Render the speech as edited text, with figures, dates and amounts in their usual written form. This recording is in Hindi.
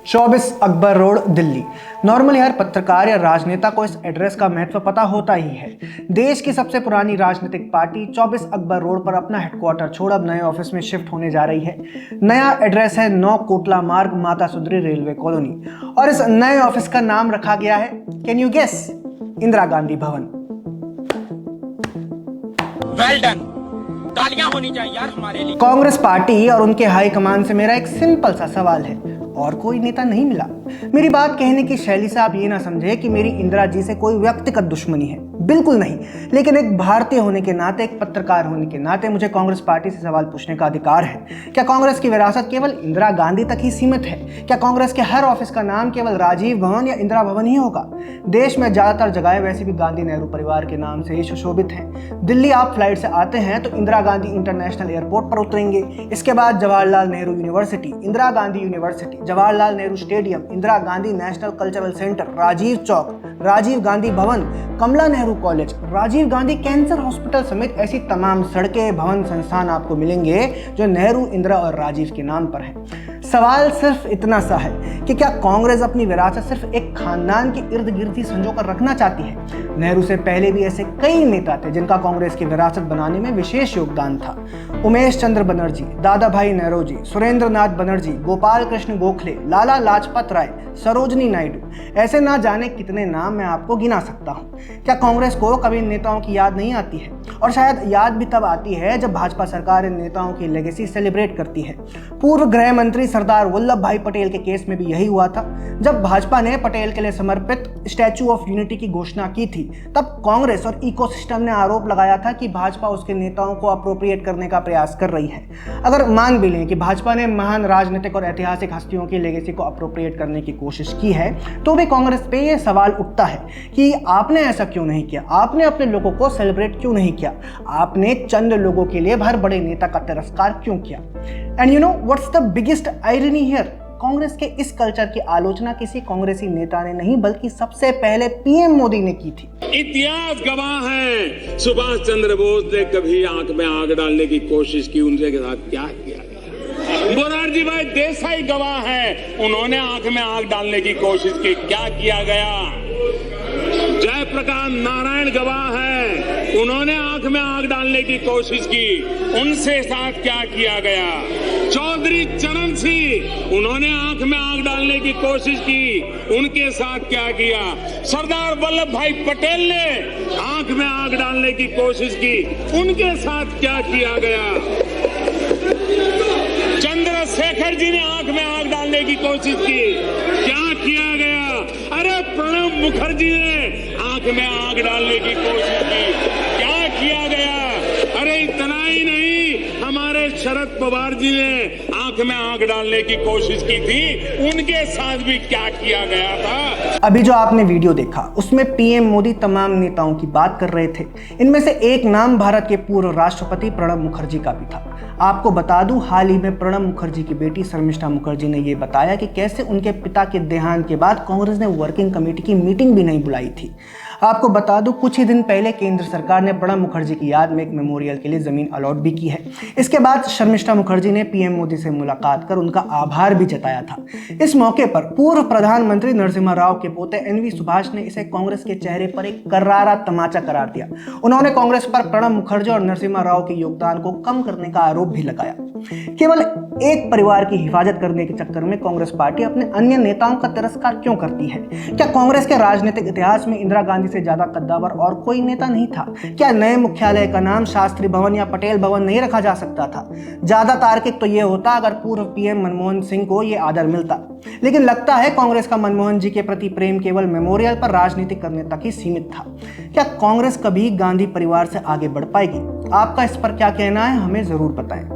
24 अकबर रोड, दिल्ली। नॉर्मली हर पत्रकार या राजनेता को इस एड्रेस का महत्व पता होता ही है। देश की सबसे पुरानी राजनीतिक पार्टी 24 अकबर रोड पर अपना हेडक्वार्टर छोड़ अब नए ऑफिस में शिफ्ट होने जा रही है। नया एड्रेस है 9 कोटला मार्ग, माता सुंदरी रेलवे कॉलोनी, और इस नए ऑफिस का नाम रखा गया है, can you guess? Indira Gandhi Bhawan. Well done, तालियां होनी चाहिए यार हमारे लिए। कांग्रेस पार्टी और उनके हाईकमान से मेरा एक सिंपल सा सवाल है, और कोई नेता नहीं मिला। मेरी बात कहने की शैली से आप ये ना समझे कि मेरी इंदिरा जी से कोई व्यक्तिगत दुश्मनी है, बिल्कुल नहीं। लेकिन एक भारतीय होने के नाते, एक पत्रकार होने के नाते मुझे कांग्रेस पार्टी से सवाल पूछने का अधिकार है। क्या कांग्रेस की विरासत केवल इंदिरा गांधी तक ही सीमित है? क्या कांग्रेस के हर ऑफिस का नाम केवल राजीव भवन या इंदिरा भवन ही होगा? देश में ज्यादातर जगहें वैसे भी गांधी नेहरू परिवार के नाम से ही सुशोभित हैं। दिल्ली आप फ्लाइट से आते हैं तो इंदिरा गांधी इंटरनेशनल एयरपोर्ट पर उतरेंगे। इसके बाद Jawaharlal Nehru university, Indira Gandhi university, Jawaharlal Nehru stadium, Indira Gandhi national cultural centre, Rajiv Chowk, Rajiv Gandhi Bhawan, Kamla Nehru college, Rajiv Gandhi cancer hospital समेत ऐसी तमाम सड़कें, भवन, संस्थान आपको मिलेंगे जो नेहरू, इंदिरा और राजीव के नाम पर है। सवाल सिर्फ इतना सा है कि क्या कांग्रेस अपनी विरासत सिर्फ एक खानदान के इर्द गिर्द ही संजो कर रखना चाहती है? नेहरू से पहले भी ऐसे कई नेता थे जिनका कांग्रेस की विरासत बनाने में विशेष योगदान था। उमेश चंद्र बनर्जी, दादा भाई नेहरूजी, सुरेंद्र नाथ बनर्जी, गोपाल कृष्ण गोखले, लाला लाजपत राय, सरोजनी नायडू, ऐसे ना जाने कितने नाम मैं आपको गिना सकता हूँ। क्या कांग्रेस को कभी इन नेताओं की याद नहीं आती है? और शायद याद भी तब आती है जब भाजपा सरकार इन नेताओं की लेगेसी सेलिब्रेट करती है। पूर्व गृह मंत्री सरदार वल्लभ भाई पटेल के केस में भी यही हुआ था। जब भाजपा ने पटेल के लिए समर्पित स्टैचू ऑफ यूनिटी की घोषणा की थी, तब कांग्रेस और इकोसिस्टम ने आरोप लगाया था कि भाजपा उसके नेताओं को अप्रोप्रिएट करने का प्रयास कर रही है। अगर मान भी लें कि भाजपा ने महान राजनीतिक और ऐतिहासिक हस्तियों की लेगेसी को अप्रोप्रिएट करने की कोशिश की है, तो भी कांग्रेस पे यह सवाल उठता है कि आपने ऐसा क्यों नहीं किया? आपने अपने लोगों को सेलिब्रेट क्यों नहीं किया? आपने चंद लोगों के लिए हर बड़े नेता का तिरस्कार क्यों किया? And you know what's the biggest irony here? Congress के इस कल्चर की आलोचना किसी कांग्रेसी नेता ने नहीं, बल्कि सबसे पहले पीएम मोदी ने की थी। इतिहास गवाह है, सुभाष चंद्र बोस ने कभी आंख में आग डालने की कोशिश की, उनके साथ क्या किया? मोरारजी भाई देसाई गवाह है, उन्होंने आंख में आग डालने की कोशिश की, क्या किया गया? जयप्रकाश नारायण गवाह है, उन्होंने आंख में आग डालने की कोशिश की, उनसे साथ क्या किया गया? चौधरी चरण सिंह, उन्होंने आंख में आग डालने की कोशिश की, उनके साथ क्या किया? सरदार वल्लभ भाई पटेल ने आंख में आग डालने की कोशिश की, उनके साथ क्या किया गया? चंद्रशेखर जी ने आंख में आग डालने की कोशिश की, क्या किया गया? अरे प्रणब मुखर्जी ने आंख में आग डालने की कोशिश की, क्या किया गया? अरे इतना ही नहीं, हमारे शरद पवार जी ने आंख में आग डालने की कोशिश की थी, उनके साथ भी क्या किया गया था? अभी जो आपने वीडियो देखा उसमें पीएम मोदी तमाम नेताओं की बात कर रहे थे। इनमें से एक नाम भारत के पूर्व राष्ट्रपति प्रणब मुखर्जी का भी था। आपको बता दूं, हाल ही में प्रणब मुखर्जी की बेटी शर्मिष्ठा मुखर्जी ने यह बताया कि कैसे उनके पिता के देहांत के बाद कांग्रेस ने वर्किंग कमेटी की मीटिंग भी नहीं बुलाई थी। आपको बता दूं, कुछ ही दिन पहले केंद्र सरकार ने प्रणब मुखर्जी की याद में एक मेमोरियल के लिए जमीन अलॉट भी की है। इसके बाद शर्मिष्ठा मुखर्जी ने पीएम मोदी से मुलाकात कर उनका आभार भी जताया था। इस मौके पर पूर्व प्रधानमंत्री नरसिम्हा राव के पोते एनवी सुभाष ने इसे कांग्रेस के चेहरे पर एक करारा तमाचा करार दिया। उन्होंने कांग्रेस पर प्रणब मुखर्जी और नरसिम्हा राव के योगदान को कम करने का आरोप भी लगाया। केवल एक परिवार की हिफाजत करने के चक्कर में कांग्रेस पार्टी अपने अन्य नेताओं का तिरस्कार क्यों करती है? क्या कांग्रेस के राजनीतिक इतिहास में इंदिरा गांधी से ज्यादा कद्दावर और कोई नेता नहीं था? क्या नए मुख्यालय का नाम शास्त्री भवन या पटेल भवन नहीं रखा जा सकता था? ज्यादा तार्किक तो यह होता अगर पूर्व पीएम मनमोहन सिंह को यह आदर मिलता। लेकिन लगता है कांग्रेस का मनमोहन जी के प्रति प्रेम केवल मेमोरियल पर राजनीति करने तक ही सीमित था। क्या कांग्रेस कभी गांधी परिवार से आगे बढ़ पाएगी? आपका इस पर क्या कहना है, हमें जरूर बताएं।